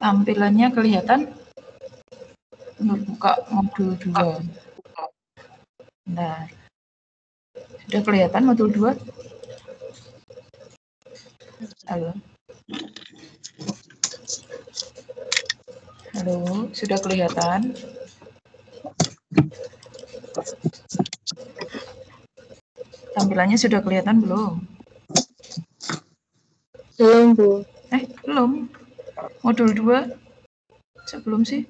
Tampilannya kelihatan untuk buka modul 2. Nah, sudah kelihatan modul 2? Halo? Halo, sudah kelihatan? Tampilannya sudah kelihatan belum? Belum, Bu. Belum. Modul 2? Sebelum sih?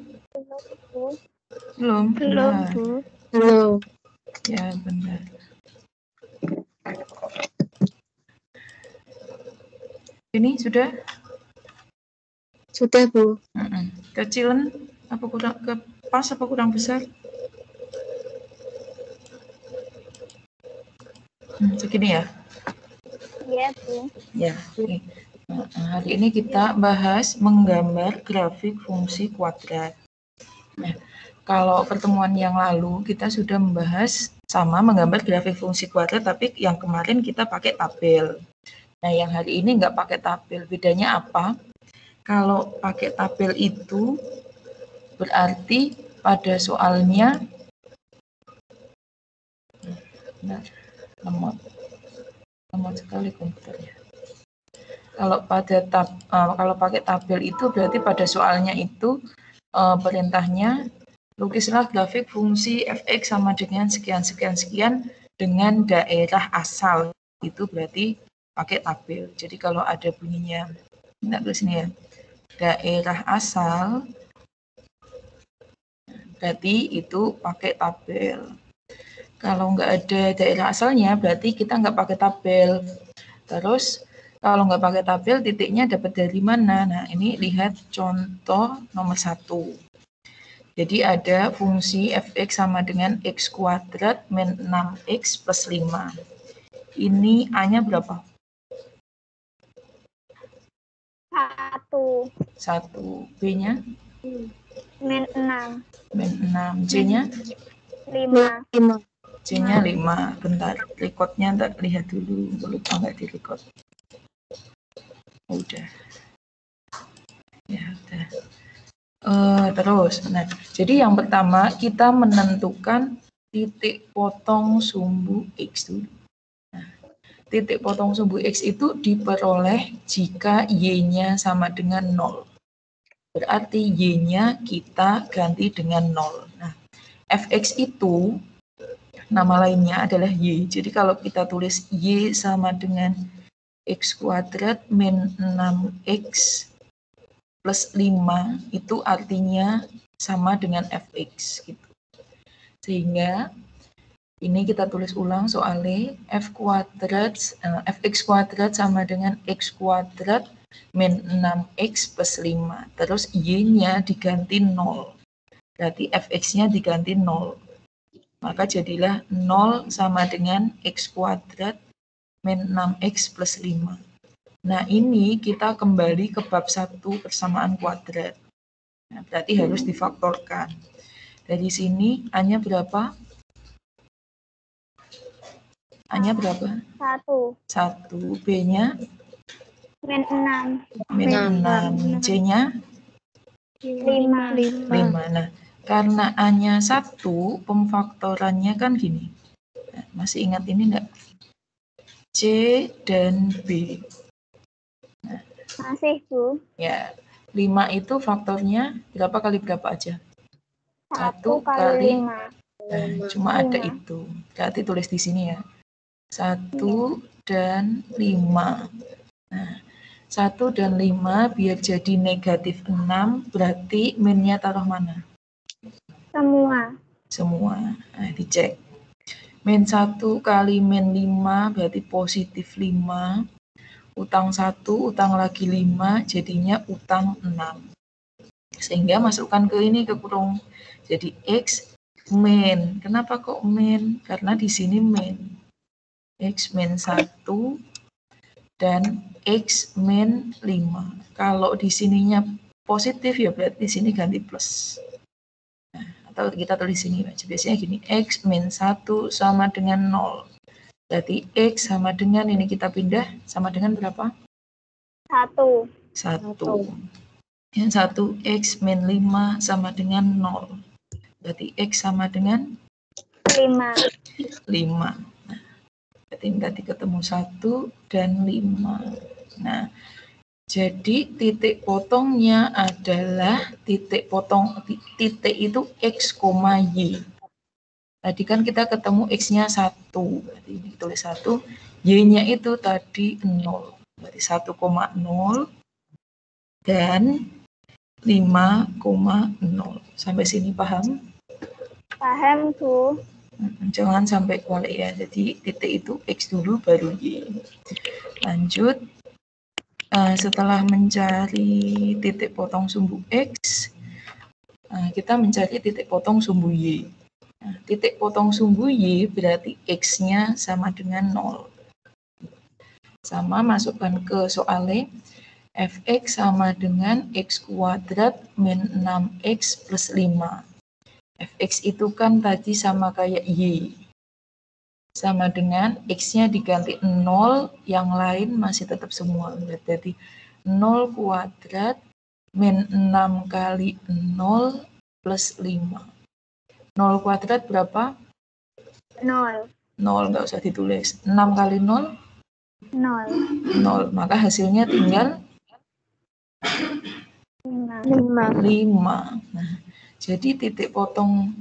Belum. Belum, Benar. Bu. Belum. Ya, benar. Ini sudah? Sudah, Bu. Kecilan apa kurang ke pas apa kurang besar? Segini ya? Iya, Bu. Ya. Oke. Hari ini kita bahas menggambar grafik fungsi kuadrat. Nah, kalau pertemuan yang lalu kita sudah membahas sama menggambar grafik fungsi kuadrat, tapi yang kemarin kita pakai tabel. Nah, yang hari ini nggak pakai tabel. Bedanya apa? Kalau pakai tabel itu berarti pada soalnya lemot sekali komputernya. Kalau pakai tabel itu berarti pada soalnya itu perintahnya lukislah grafik fungsi fx sama dengan sekian sekian sekian dengan daerah asal. Itu berarti pakai tabel. Jadi kalau ada bunyinya, kita tulis ini ya, daerah asal, berarti itu pakai tabel. Kalau nggak ada daerah asalnya, berarti kita nggak pakai tabel. Terus kalau nggak pakai tabel, titiknya dapat dari mana? Nah, ini lihat contoh nomor 1. Jadi ada fungsi fx sama dengan x kuadrat min 6x plus 5. Ini A-nya berapa? 1. B-nya? Min 6. Min 6. C-nya? 5. C-nya 5. Bentar, recordnya ntar lihat dulu. Lupa nggak di record. Udah. Ya, udah. Terus, nah, jadi yang pertama kita menentukan titik potong sumbu X dulu. Nah, titik potong sumbu X itu diperoleh jika Y-nya sama dengan 0. Berarti Y-nya kita ganti dengan 0. Nah, Fx itu nama lainnya adalah Y. Jadi kalau kita tulis Y sama dengan X kuadrat min 6X plus 5 itu artinya sama dengan fx gitu. Sehingga ini kita tulis ulang soalnya fx kuadrat sama dengan x kuadrat min 6x plus 5. Terus y-nya diganti 0. Berarti fx-nya diganti 0. Maka jadilah 0 sama dengan x kuadrat min 6x plus 5. Nah, ini kita kembali ke bab 1 persamaan kuadrat. Nah, berarti harus difaktorkan. Dari sini A-nya berapa? A-nya berapa? 1. B-nya? Min 6. Min 6. C-nya? 5. 5. Nah, karena A-nya 1, pemfaktorannya kan gini. Nah, masih ingat ini enggak? C dan B. Masih, Bu. Ya, 5 itu faktornya berapa kali berapa aja? 1 kali 5. Nah, cuma ada 5. itu. Berarti tulis di sini ya. 1 dan 5. Nah, 1 dan 5 biar jadi negatif 6, berarti min-nya taruh mana? Semua. Nah, dicek. Min 1 kali min 5 berarti positif 5. Utang 1, utang lagi 5, jadinya utang 6. Sehingga masukkan ke ini, ke kurung. Jadi X min. Kenapa kok min? Karena di sini min. X min 1 dan X min 5. Kalau di sininya positif ya berarti di sini ganti plus. Nah, atau kita tulis sini aja. Biasanya gini, X min 1 sama dengan 0. Berarti X sama dengan, ini kita pindah, sama dengan berapa? 1. Yang 1 X min 5 sama dengan 0. Berarti X sama dengan 5. Nah, berarti ketemu 1 dan 5. Nah, jadi titik potongnya adalah titik itu X, Y. Tadi kan kita ketemu X-nya 1. Berarti ini tulis 1. Y-nya itu tadi 0. Berarti 1,0 dan 5,0. Sampai sini paham? Paham, Bu. Jangan sampai kualik ya. Jadi titik itu X dulu baru Y. Lanjut. Setelah mencari titik potong sumbu X, kita mencari titik potong sumbu Y. Nah, titik potong sumbu Y berarti X-nya sama dengan 0. Sama, masukkan ke soalnya. Fx sama dengan X kuadrat min 6X plus 5. Fx itu kan tadi sama kayak Y. Sama dengan X-nya diganti 0, yang lain masih tetap semua. Berarti 0 kuadrat min 6 kali 0 plus 5. 0 kuadrat berapa? 0. 0, nggak usah ditulis. 6 kali 0? 0. Maka hasilnya tinggal 5. Nah, jadi titik potong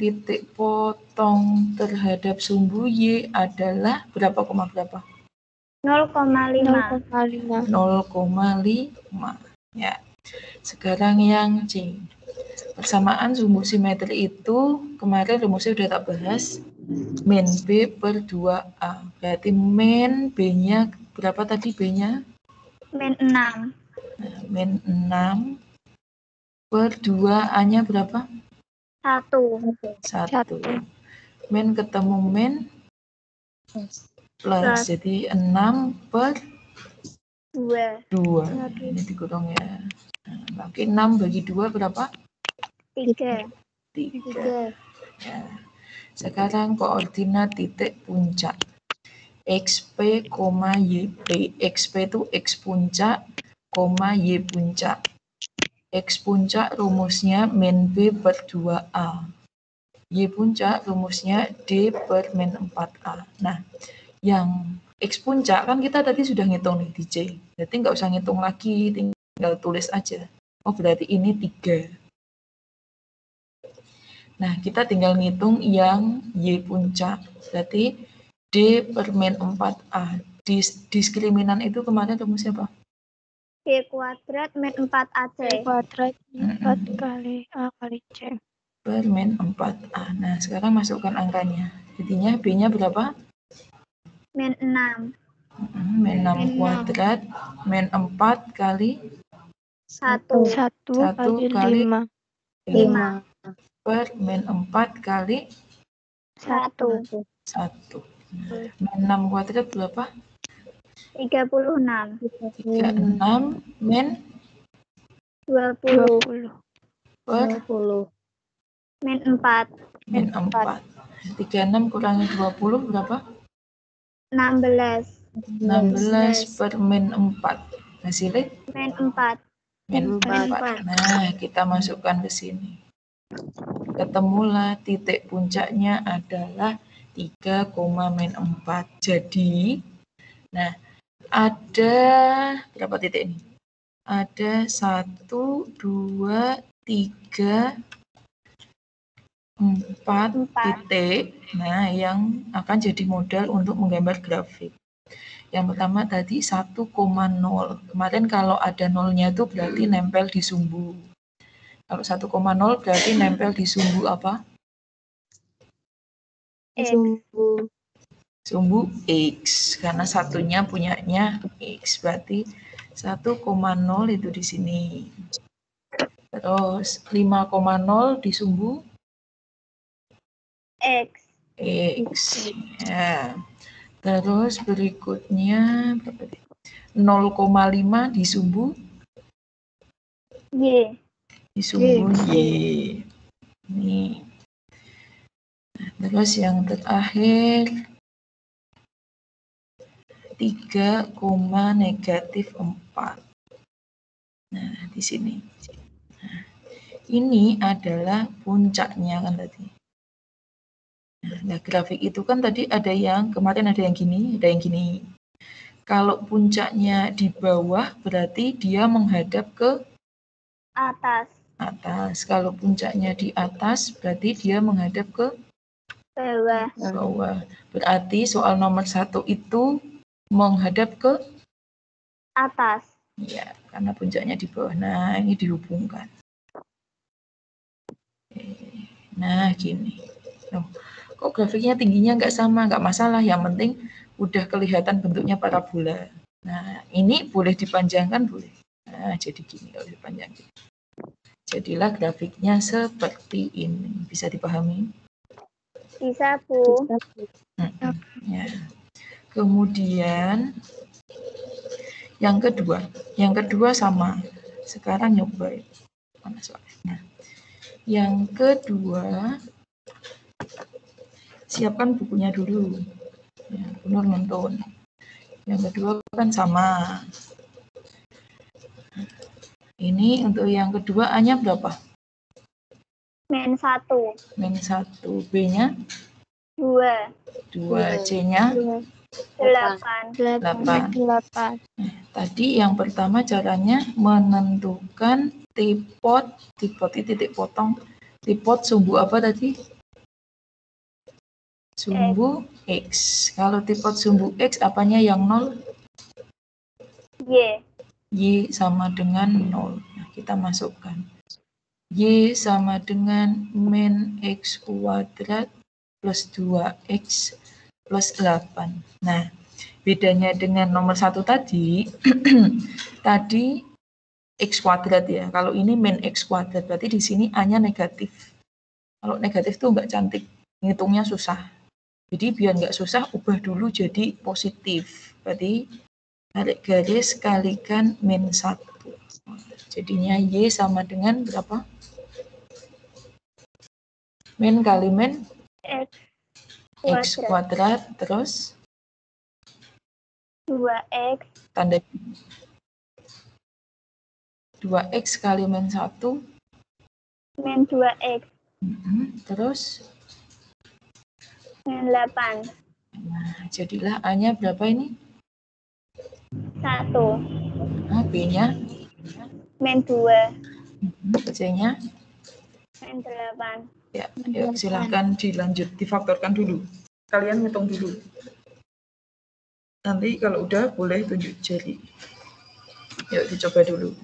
terhadap sumbu Y adalah berapa, berapa? 0,5. 0,5. Ya. Sekarang yang C. Persamaan sumbu simetri itu kemarin rumusnya udah tak bahas. Min B per 2A. Berarti min B-nya berapa tadi B-nya? Min 6. Nah, min 6 per 2A-nya berapa? 1. Min ketemu min plus. Jadi 6 per 2. Ini dikurung ya. Nah, oke, 6 bagi 2 berapa? 3. Ya. Sekarang koordinat titik puncak. XP, YP. XP itu X puncak, Y puncak. X puncak rumusnya min B per 2A. Y puncak rumusnya D per min 4A. Nah, yang X puncak kan kita tadi sudah ngitung nih di C. Berarti nggak usah ngitung lagi, tinggal tulis aja. Oh, berarti ini 3. Nah, kita tinggal ngitung yang Y puncak. Berarti D per min 4A. Diskriminan itu kemarin rumusnya apa? B kuadrat min 4AC. B kuadrat 4 kali A kali C. Per min 4A. Nah, sekarang masukkan angkanya. Jadinya B-nya berapa? Min 6. Min 6 kuadrat. Min 4 kali? 1 kali 5. 5. Per min 4 kali? 1. Min 6 kuadrat berapa? 36. 36 min 20. Per Min 4. min 4. 36 kurangi 20 berapa? 16. 16 per min 4. Hasilnya? Min 4. min 4. Nah, kita masukkan ke sini. Ketemulah titik puncaknya adalah 3,-4. Jadi, nah, ada berapa titik ini? Ada 1, 2, 3, 4 titik. Nah, yang akan jadi modal untuk menggambar grafik. Yang pertama tadi 1,0. Kemarin kalau ada nolnya itu berarti nempel di sumbu. Kalau 1,0 berarti nempel di sumbu apa? Sumbu. Sumbu X. Karena satunya punyanya X. Berarti 1,0 itu di sini. Terus 5,0 di sumbu X. X. Ya. Terus berikutnya 0,5 di sumbu Y. Y. Ini. Terus yang terakhir 3,-4. Nah, di sini. Nah, ini adalah puncaknya kan tadi. Nah, grafik itu kan tadi ada yang kemarin ada yang gini, ada yang gini. Kalau puncaknya di bawah berarti dia menghadap ke Atas. Kalau puncaknya di atas berarti dia menghadap ke Bawah. Berarti soal nomor 1 itu menghadap ke Atas. ya, karena puncaknya di bawah. Nah, ini dihubungkan. Nah, gini. Loh, kok grafiknya tingginya nggak sama? Nggak masalah, yang penting udah kelihatan bentuknya parabola. Nah, ini boleh dipanjangkan, boleh. Nah, jadi gini kalau dipanjangkan. Jadilah grafiknya seperti ini. Bisa dipahami? Bisa, Bu. Ya. Kemudian yang kedua sama. Sekarang nyoba mana soalnya. Yang kedua, siapkan bukunya dulu. Ya, benar nonton. Yang kedua kan sama. Ini untuk yang kedua A-nya berapa? -1. -1. B-nya? 2. 2. C-nya? 8. 8. Tadi yang pertama caranya menentukan tipot titik potong, tipot sumbu apa tadi? Sumbu X. Kalau tipot sumbu X apanya yang 0? Y. Y sama dengan 0. Nah, kita masukkan. Y sama dengan min X kuadrat plus 2X plus 8. Nah, bedanya dengan nomor 1 tadi, tadi X kuadrat ya. Kalau ini min X kuadrat, berarti di sini A-nya negatif. Kalau negatif tuh nggak cantik, ngitungnya susah. Jadi biar nggak susah, ubah dulu jadi positif. Berarti tarik garis kalikan -1. Jadinya Y sama dengan berapa? Min kali min X kuadrat, terus 2X. tanda 2X kali min 1. Min 2X. Terus? Min 8. Nah, jadilah A-nya berapa ini? 1. Nah, B-nya? Min 2. C-nya? Min 8. Ya, yuk silahkan dilanjut, difaktorkan dulu. Kalian ngitung dulu. Nanti kalau udah boleh tunjuk jari. Yuk dicoba dulu.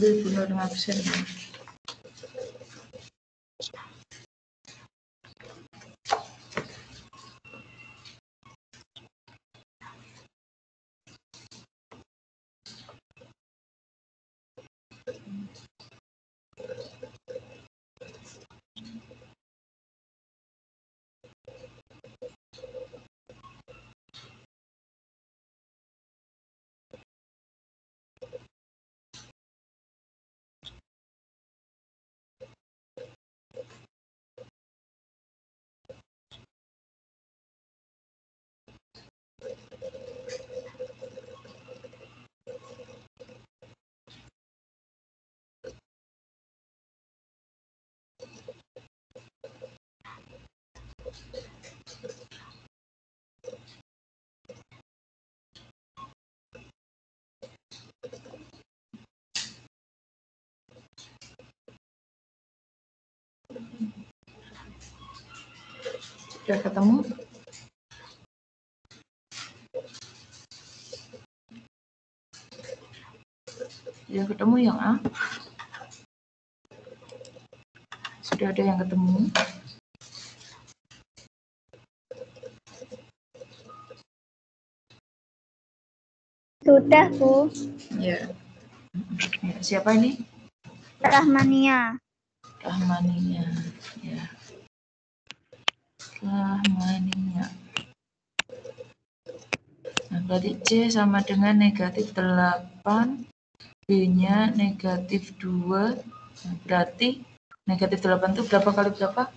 ambil benar ngabsen. Sudah ketemu? Sudah ketemu yang A? Sudah ada yang ketemu? Sudah, Bu. Ya. Ya, siapa ini? Rahmania. Rahmania. Ya. Rahmania. Nah, berarti C sama dengan negatif 8, B-nya negatif 2. Nah, berarti negatif 8 itu berapa kali berapa?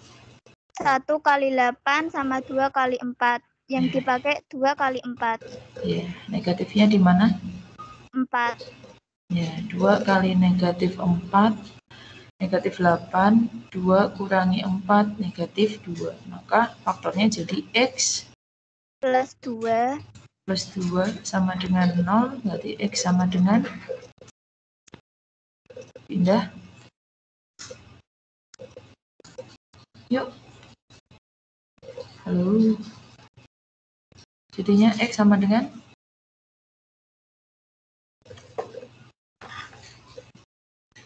1 kali 8 sama 2 kali 4. Yang dipakai 2 kali 4. Ya, negatifnya di mana? 4. Ya, 2 kali negatif 4, negatif 8, 2 kurangi 4, negatif 2. Maka faktornya jadi X Plus 2. plus 2 sama dengan 0, berarti X sama dengan pindah. Yuk. Halo. Jadinya X sama dengan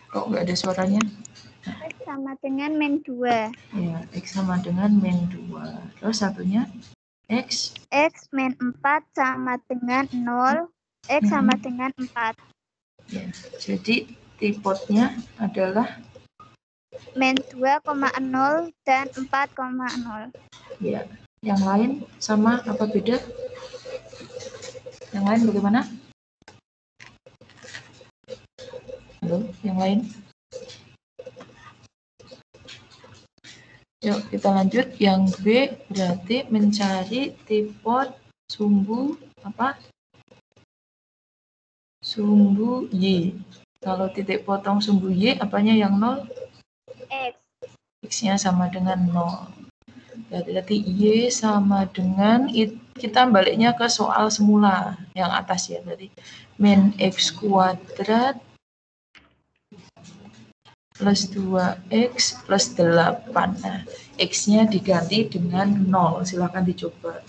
kok nggak ada suaranya? X sama dengan min 2. Ya, X sama dengan min 2. Terus satunya X. X min 4 sama dengan 0. X sama dengan 4. Ya, jadi tipotnya adalah Min 2,0 dan 4,0. ya. Yang lain sama apa beda? Yang lain bagaimana? Halo, yang lain? Yuk kita lanjut. Yang B berarti mencari tipot sumbu apa? Sumbu Y. Kalau titik potong sumbu Y, apanya yang 0? X. X-nya sama dengan 0. Berarti Y sama dengan, kita baliknya ke soal semula yang atas ya. Berarti min X kuadrat plus 2X plus 8. Nah, X-nya diganti dengan 0. Silakan dicoba.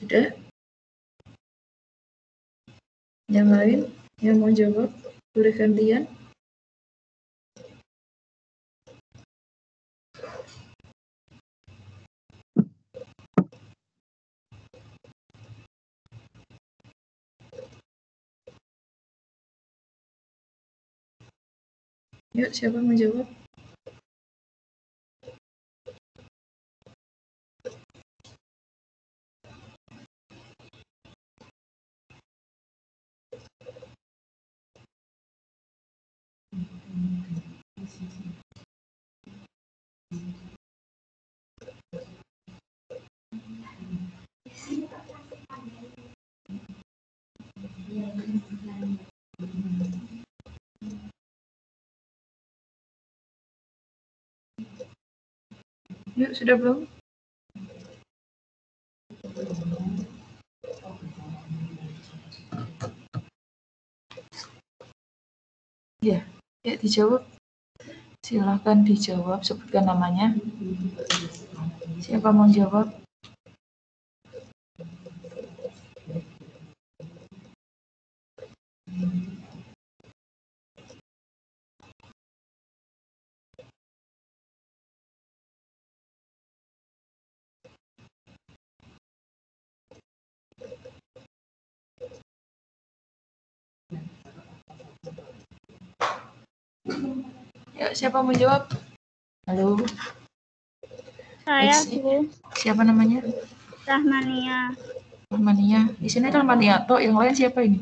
Sudah? Yang lain yang mau jawab, boleh gantian. Yuk, siapa menjawab? Yuk, sudah belum? Ya, ya dijawab. Silahkan dijawab, sebutkan namanya. Siapa mau jawab? Ya, siapa mau jawab? Halo. Saya, X, Bu. siapa namanya? Rahmania. Rahmania. Di sini Rahmania toh, yang lain siapa ini?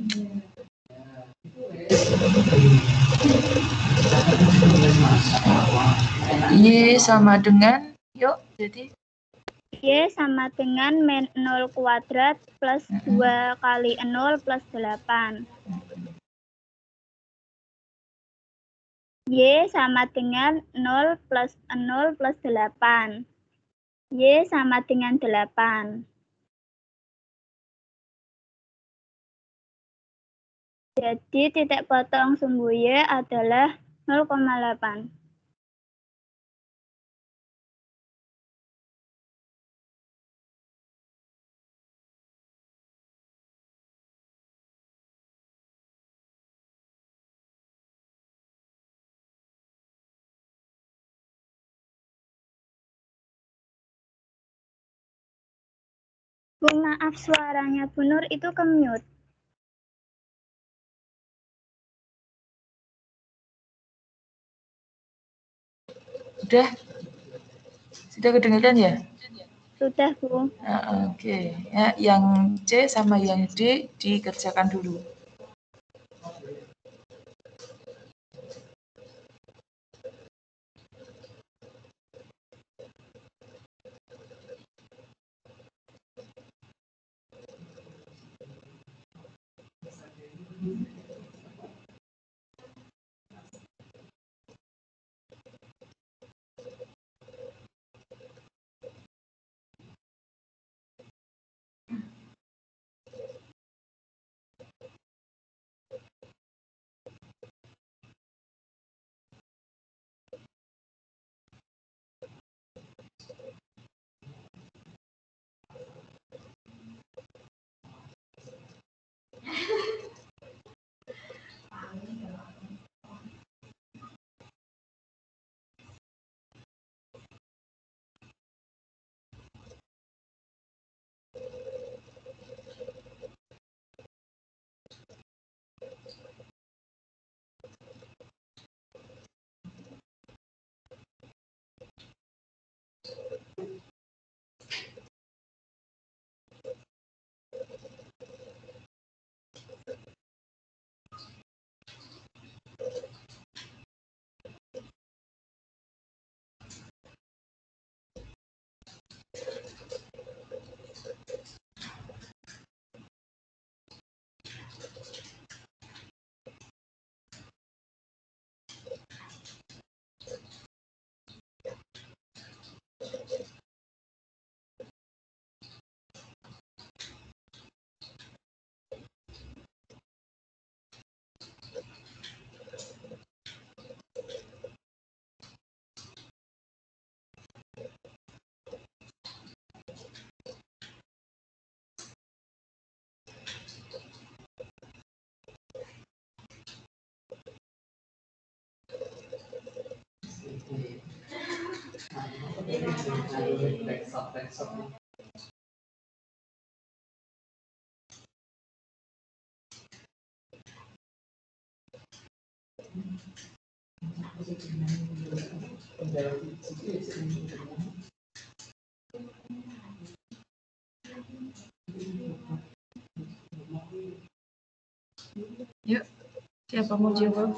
Y sama dengan, yuk, jadi Y sama dengan min 0 kuadrat plus 2 kali 0 plus 8. Y sama dengan 0 plus 0 plus 8. Y sama dengan 8. Jadi titik potong sumbu Y adalah 0,8. Bu, maaf suaranya Bu Nur itu ke-mute. sudah kedengaran ya? Sudah, Bu. Oke. Ya, yang C sama yang D dikerjakan dulu. Yuk, siapa mau jawab?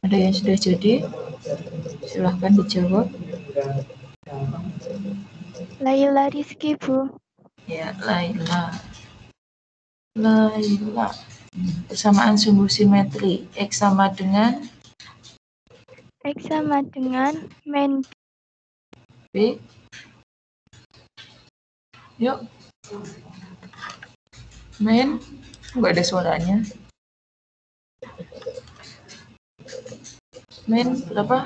Ada yang sudah jadi? Silahkan dijawab. Laila Rizky, Bu. Ya, Laila. Laila. Persamaan sumbu simetri. X sama dengan X sama dengan min B. Yuk. Min. Nggak ada suaranya. Min berapa?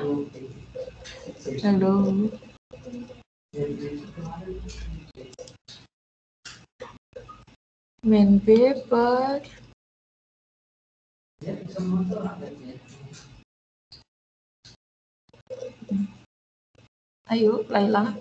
Halo. Min B per ayo Laila.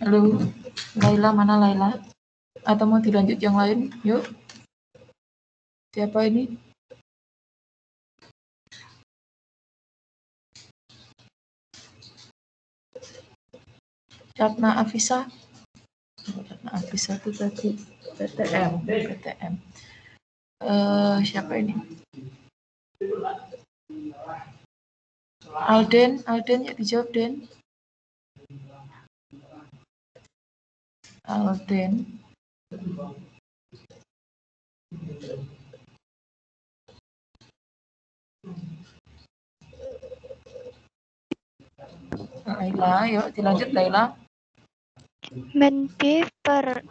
Halo, Laila, mana Laila? Atau mau dilanjut yang lain? Yuk. Siapa ini? Ratna Afisa. Ratna Afisa itu tadi PTM. Siapa ini? Alden ya dijawab Den. Alden. Laila, yuk dilanjut Laila. min B per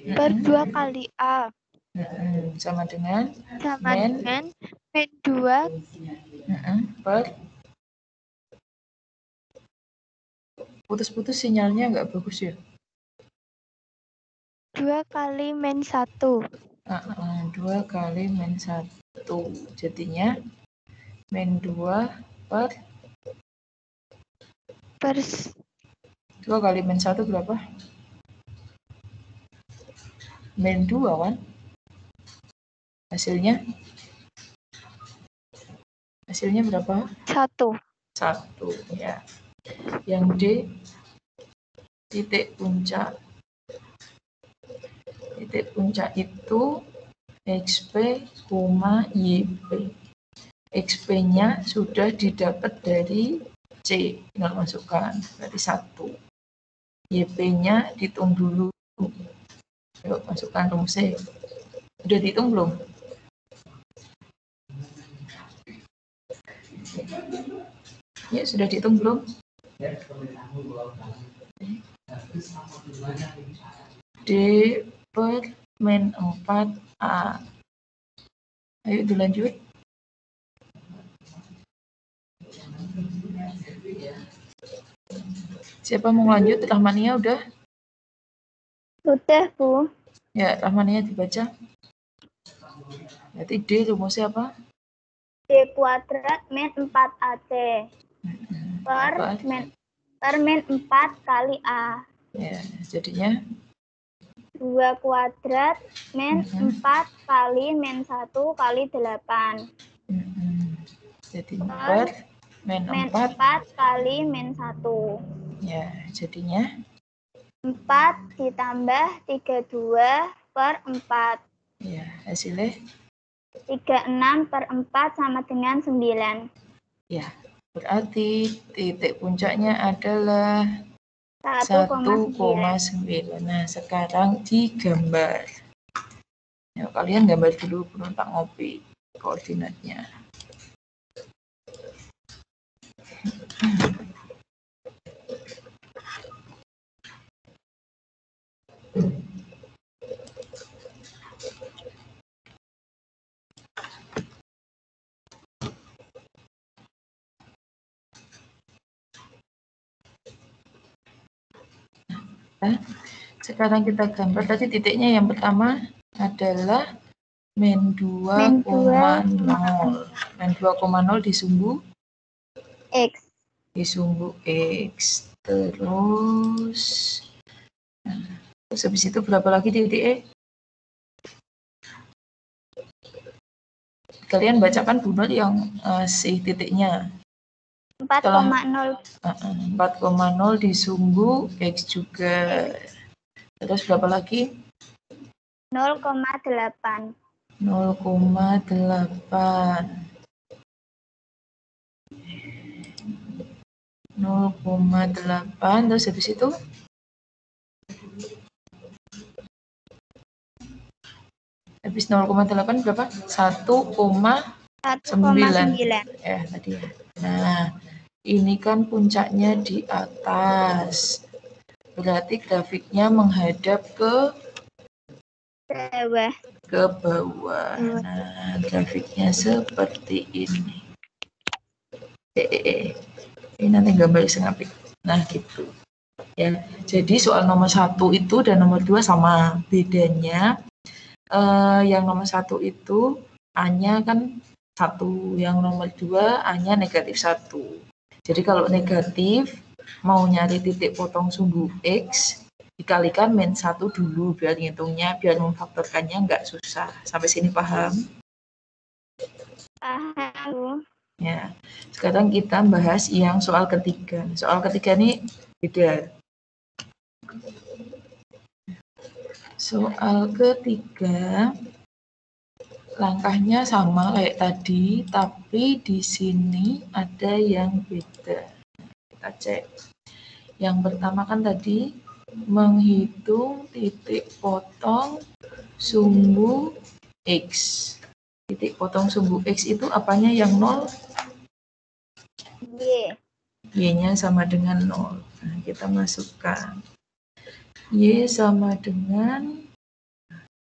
2 kali A Sama dengan dengan min 2 per putus-putus sinyalnya nggak bagus ya. 2 kali min 1 2 kali min 1 jadinya min 2 per 2 kali min 1 berapa? Min 2 kan? Hasilnya berapa? 1 ya. Yang D titik puncak itu XP, YP. XP-nya sudah didapat dari C, tinggal masukkan, berarti 1. YP-nya dihitung dulu. Yuk, masukkan rumusnya. Sudah dihitung belum? Ya, sudah dihitung belum? D per min 4A. Ayo dilanjut. Siapa mau lanjut? Rahmania udah? Udah, Bu. Ya, Rahmania dibaca. Berarti D rumusnya apa? D kuadrat min 4AC per min 4 kali A. Ya, jadinya 2 kuadrat min 4 kali min 1 kali 8. Jadinya per min 4 kali min 1. Ya, jadinya 4 ditambah 32 per 4. Ya, hasilnya 36/4 sama dengan 9. ya. Berarti titik puncaknya adalah 1,9. 1,9. Nah, sekarang digambar. Ya, kalian gambar dulu penumpang ngopi koordinatnya. Nah, sekarang kita gambar. Tadi titiknya yang pertama adalah min 2,0. Min 2,0 disumbu X. Disumbu X. Terus habis itu berapa lagi titik E? Kalian bacakan bunut yang si titiknya. 4,0. 4,0 disumbu X juga. Terus berapa lagi? 0,8. 0,8. 0,8. Terus habis itu? Habis 0,8 berapa? 1,9. Ya, tadi ya. Nah, ini kan puncaknya di atas. Berarti grafiknya menghadap ke bawah. Nah, grafiknya seperti ini. Ini nanti gambar sengapik. Nah, gitu. Ya, jadi soal nomor 1 itu dan nomor 2 sama. Bedanya yang nomor 1 itu A-nya kan 1, yang nomor 2 A-nya -1. Jadi kalau negatif mau nyari titik potong sumbu X dikalikan min 1 dulu biar ngitungnya, biar memfaktorkannya nggak susah. Sampai sini paham? Paham. Ya, sekarang kita bahas yang soal ketiga. Soal ketiga ini beda. Soal ketiga langkahnya sama kayak tadi, tapi di sini ada yang beda. Kita cek. Yang pertama kan tadi menghitung titik potong sumbu X. Titik potong sumbu X itu apanya yang 0? Y. Y-nya sama dengan 0. Nah, kita masukkan. Y sama dengan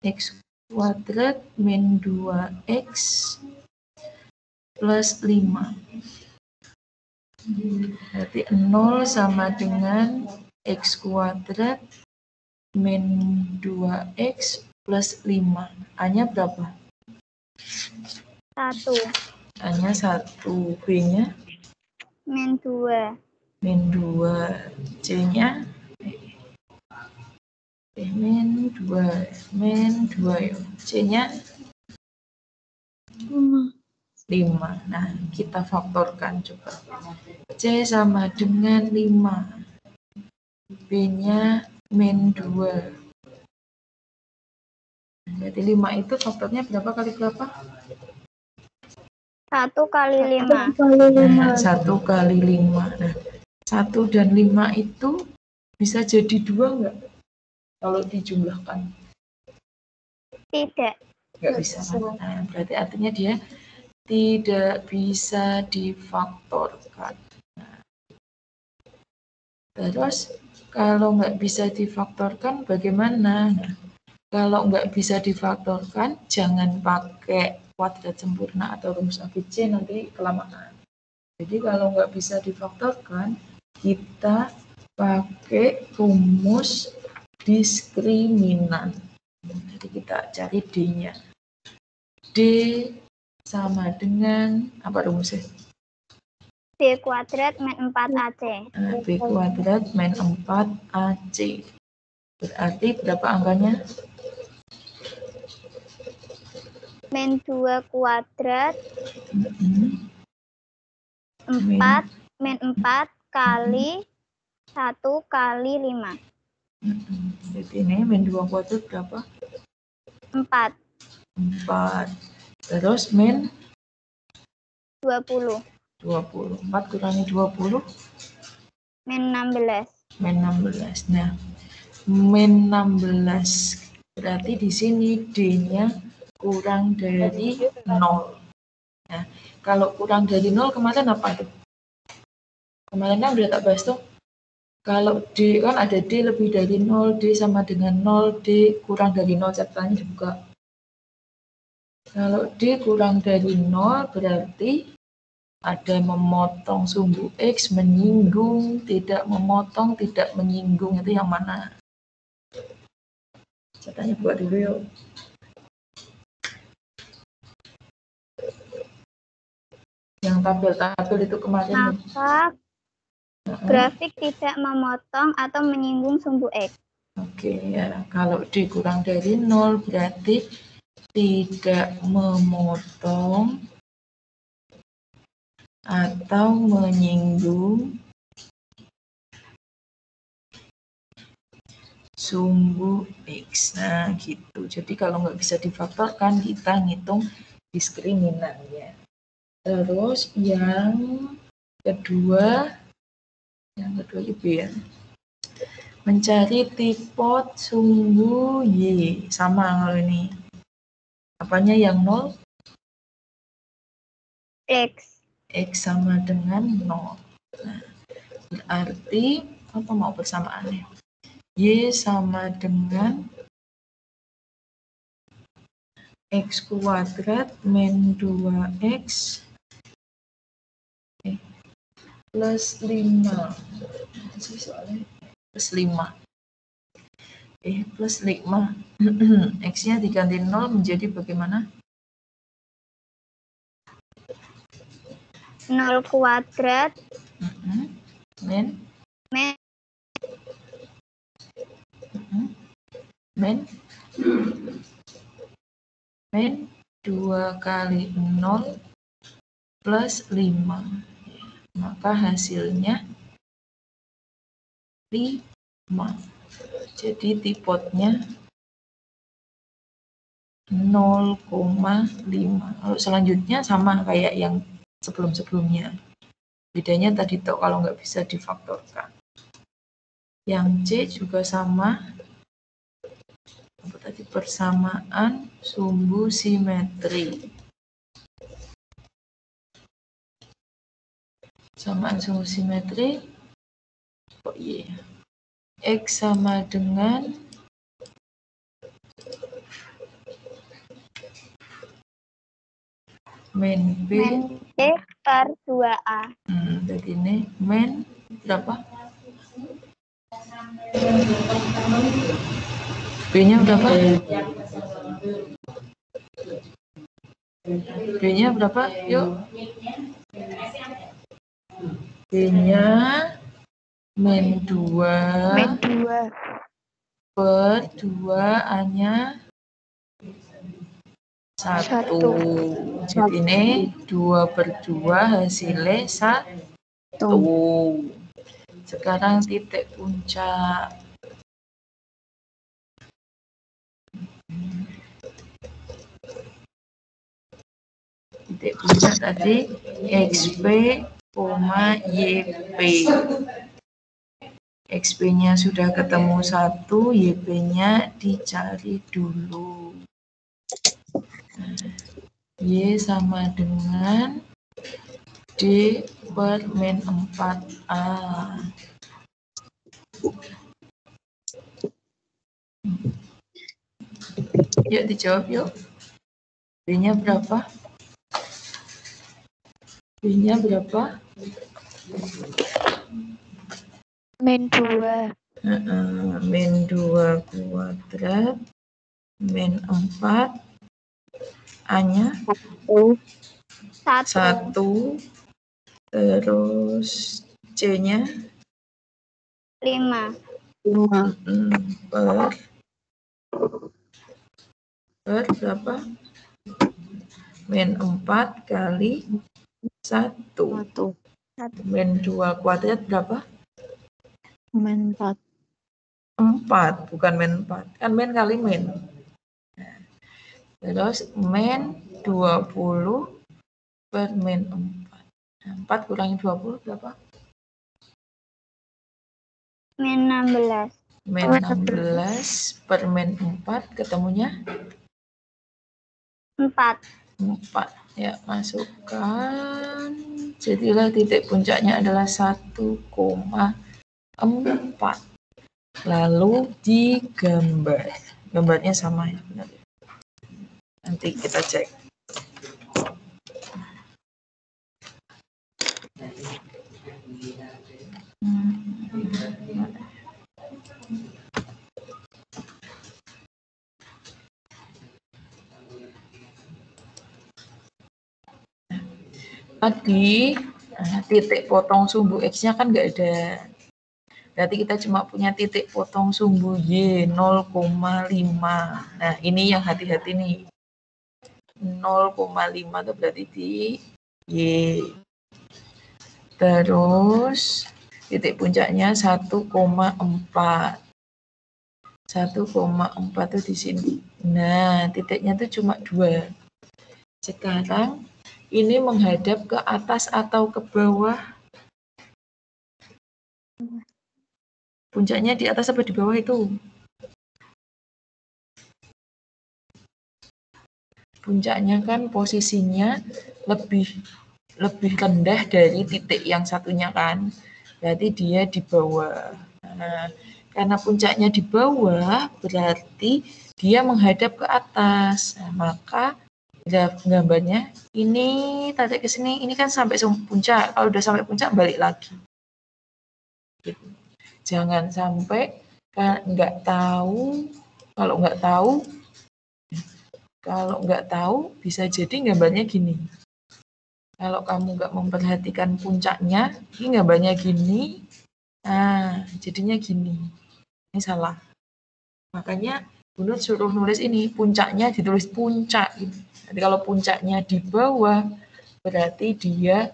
X kuadrat min 2X plus 5. Berarti 0 sama dengan X kuadrat min 2X plus 5. A-nya berapa? 1. A-nya 1. B-nya? Min 2. Min 2. C-nya? Min 2. Min 2 ya. C-nya? 5. Nah, kita faktorkan coba. C sama dengan 5. B-nya min 2. Berarti 5 itu faktornya berapa kali berapa? 1 kali 5. Nah, 1 kali 5. Nah, 1 dan 5 itu bisa jadi 2 nggak? Kalau dijumlahkan? Tidak. Nggak bisa. Nah, berarti artinya dia tidak bisa difaktorkan. Nah, terus kalau nggak bisa difaktorkan bagaimana? Nah, kalau nggak bisa difaktorkan jangan pakai kuadrat sempurna atau rumus ABC, nanti kelamaan. Jadi kalau nggak bisa difaktorkan kita pakai rumus diskriminan. Jadi kita cari D-nya. D sama dengan apa rumusnya? B kuadrat min 4AC. Nah, B kuadrat min 4AC. Berarti berapa angkanya? Min 2 kuadrat 4 min 4 kali 1 kali 5. Jadi ini min 2 kuadrat berapa? 4. 4. Terus min 20. 20. 4 kurangi 20. Min 16. Min 16. Nah, min 16. Berarti di sini D-nya kurang dari 0. Nah, kalau kurang dari 0 kemarin apa tuh? Kemarin kan udah tak bahas tuh. Kalau D kan ada D lebih dari 0, D sama dengan 0, D kurang dari 0, catatannya dibuka. Kalau D kurang dari 0 berarti ada memotong sumbu X, menyinggung, tidak memotong, tidak menyinggung. Itu yang mana? Catatannya buat dulu yuk. Yang tabel-tabel itu kemarin. Maka grafik tidak memotong atau menyinggung sumbu X. Oke ya, kalau D kurang dari 0 berarti tidak memotong atau menyinggung sumbu X. Nah gitu, jadi kalau nggak bisa difaktorkan kita ngitung diskriminannya. Terus yang kedua itu ya, mencari tipot sumbu Y. Sama kalau ini, apanya yang 0? X. X sama dengan 0. Nah, berarti apa mau persamaannya? Y sama dengan X kuadrat min 2X plus 5. Soalnya plus 5. Plus 5. X-nya diganti 0 menjadi bagaimana? 0 kuadrat Min min 2 kali 0 plus 5. Maka hasilnya 5. Jadi tipotnya 0,5. Lalu selanjutnya sama kayak yang sebelum-sebelumnya. Bedanya tadi tuh kalau nggak bisa difaktorkan. Yang C juga sama. Apa tadi? Persamaan sumbu simetri. Persamaan sumbu simetri. Oh iya. X sama dengan min B per 2A. Jadi ini min berapa? B-nya berapa? B-nya berapa? Yuk. B-nya min 2. Min 2. Per 2A-nya 1. Jadi ini 2 per 2 hasilnya 1. Sekarang titik puncak. Titik puncak tadi XP, YP. XP-nya sudah ketemu 1, YP-nya dicari dulu. Y sama dengan D per min 4A. Yuk dijawab yuk. B-nya berapa? B-nya berapa? Min 2. Min 2 kuadrat min 4 A-nya 1. Terus C-nya 5. Per berapa? Min 4 kali 1. Min 2 kuadrat berapa? Min 4. 4, bukan min 4. Kan min kali min. Terus min 20 per min 4. Nah, 4 kurangi 20 berapa? Min 16. Min 16 per min 4 ketemunya? 4. 4. Ya, masukkan. Jadilah titik puncaknya adalah 1,4. Lalu digambar. Gambarnya sama ya, benar. Nanti kita cek. Tadi titik potong sumbu X-nya kan nggak ada. Berarti kita cuma punya titik potong sumbu Y 0,5. Nah, ini yang hati-hati nih. 0,5 itu berarti di Y. Terus titik puncaknya 1,4. 1,4 itu di sini. Nah, titiknya itu cuma 2. Sekarang ini menghadap ke atas atau ke bawah? Puncaknya di atas apa di bawah itu? Puncaknya kan posisinya lebih rendah dari titik yang satunya kan. Berarti dia di bawah. Nah, karena puncaknya di bawah, berarti dia menghadap ke atas. Nah, maka gambarnya ini tarik ke sini, ini kan sampai puncak. Kalau udah sampai puncak balik lagi. Gitu. Jangan sampai nggak tahu. Kalau nggak tahu bisa jadi gambarnya gini. Kalau kamu nggak memperhatikan puncaknya, ini gambarnya gini. Nah, jadinya gini. Ini salah. Makanya Bunur suruh nulis ini, puncaknya ditulis puncak. Jadi kalau puncaknya di bawah, berarti dia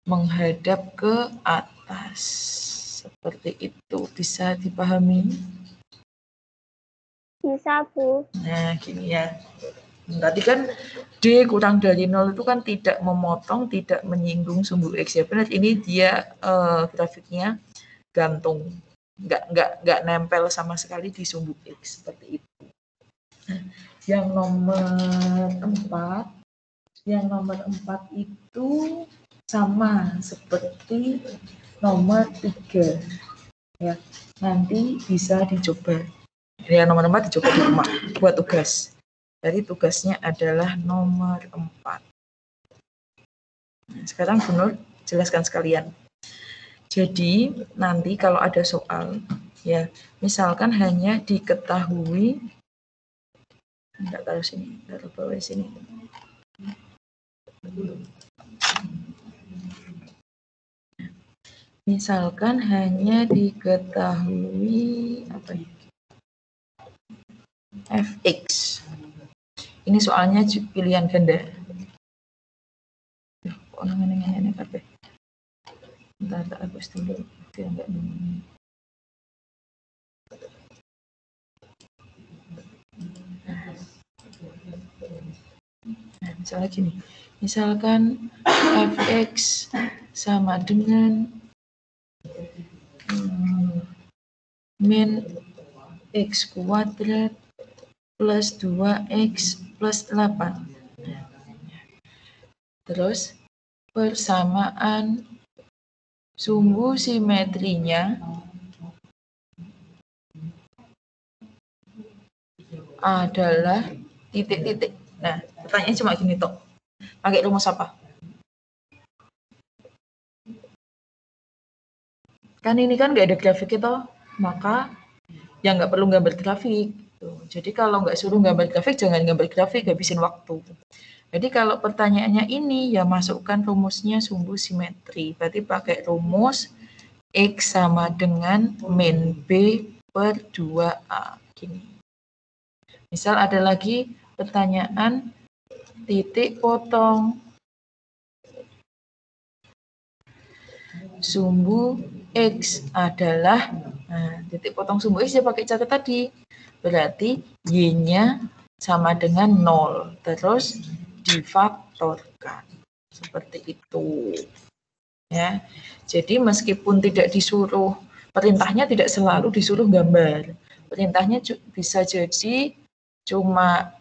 menghadap ke atas. Seperti itu, bisa dipahami? Bisa, Bu. Nah, gini ya. Tadi kan D kurang dari 0 itu kan tidak memotong, tidak menyinggung sumbu X ya. Benar, ini dia grafiknya gantung. Nggak nempel sama sekali di sumbu X seperti itu. Nah, yang nomor 4 itu sama seperti nomor 3 ya. Nanti bisa dicoba. Ya, nomor 4 dicoba di rumah buat tugas. Jadi tugasnya adalah nomor 4. Nah, sekarang Bunur jelaskan sekalian. Jadi nanti kalau ada soal, ya misalkan hanya diketahui, enggak taruh sini, taruh bawah sini. Misalkan hanya diketahui apa ya? Fx. Ini soalnya pilihan ganda. Kok namanya kabeh. Bentar, tak hapus dulu. Biar enggak nunggu. Nah, misalnya gini. Misalkan fx sama dengan min x kuadrat plus 2x plus 8. Terus persamaan sumbu simetrinya adalah titik-titik. Nah, pertanyaannya cuma gini toh. Pakai rumus apa? Kan ini kan nggak ada grafik itu, maka ya nggak perlu gambar grafik. Jadi kalau nggak suruh gambar grafik, jangan gambar grafik, habisin waktu. Jadi kalau pertanyaannya ini, ya masukkan rumusnya sumbu simetri. Berarti pakai rumus X sama dengan min B per 2A. Gini. Misal ada lagi pertanyaan titik potong sumbu X adalah, nah, titik potong sumbu X ya pakai catat tadi. berarti Y-nya sama dengan 0, terus difaktorkan. Seperti itu. Ya. Jadi meskipun tidak disuruh, perintahnya tidak selalu disuruh gambar. Perintahnya bisa jadi cuma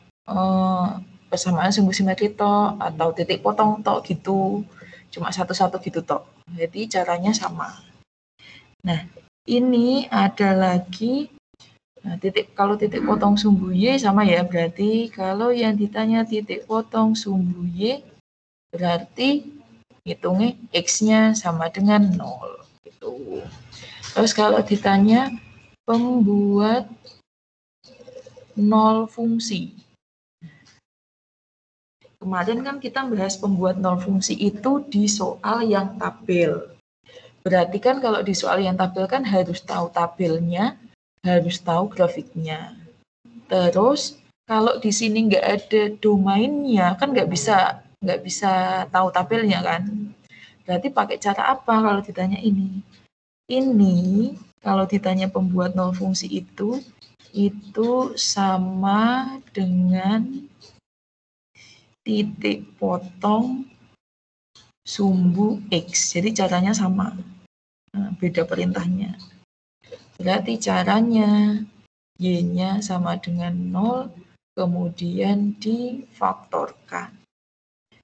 persamaan sumbu simetri tok atau titik potong tok gitu. Cuma satu-satu gitu tok. Jadi caranya sama. Nah, ini ada lagi. Nah, kalau titik potong sumbu Y sama ya, berarti kalau yang ditanya titik potong sumbu Y, berarti hitungnya X-nya sama dengan 0. Gitu. Terus kalau ditanya pembuat 0 fungsi. Kemarin kan kita bahas pembuat 0 fungsi itu di soal yang tabel. Berarti kan kalau di soal yang tabel kan harus tahu tabelnya, harus tahu grafiknya. Terus kalau di sini nggak ada domainnya kan nggak bisa tahu tabelnya kan. Berarti pakai cara apa kalau ditanya ini? Ini kalau ditanya pembuat 0 fungsi itu sama dengan titik potong sumbu X. Jadi caranya sama. Nah, beda perintahnya. Berarti caranya Y-nya sama dengan 0, kemudian difaktorkan.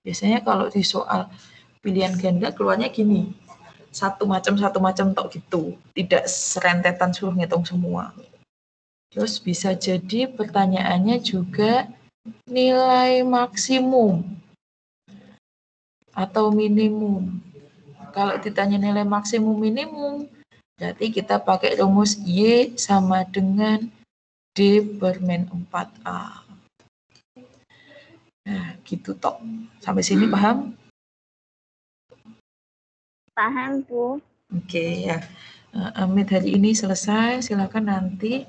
Biasanya kalau di soal pilihan ganda keluarnya gini, satu macam tok gitu, tidak serentetan suruh ngitung semua. Terus bisa jadi pertanyaannya juga nilai maksimum atau minimum. Kalau ditanya nilai maksimum minimum, berarti kita pakai rumus Y sama dengan D per min 4A. Nah, gitu tok. Sampai sini paham? Paham, Bu. Oke, ya. Amit hari ini selesai. Silakan nanti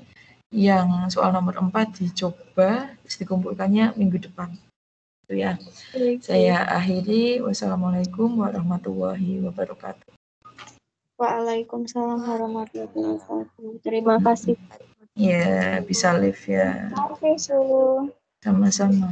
yang soal nomor 4 dicoba, dikumpulkannya minggu depan. Itu ya. Saya akhiri. Wassalamualaikum warahmatullahi wabarakatuh. Waalaikumsalam warahmatullahi wabarakatuh. Terima kasih. Ya, bisa live ya. Terima kasih, Bu. Sama-sama.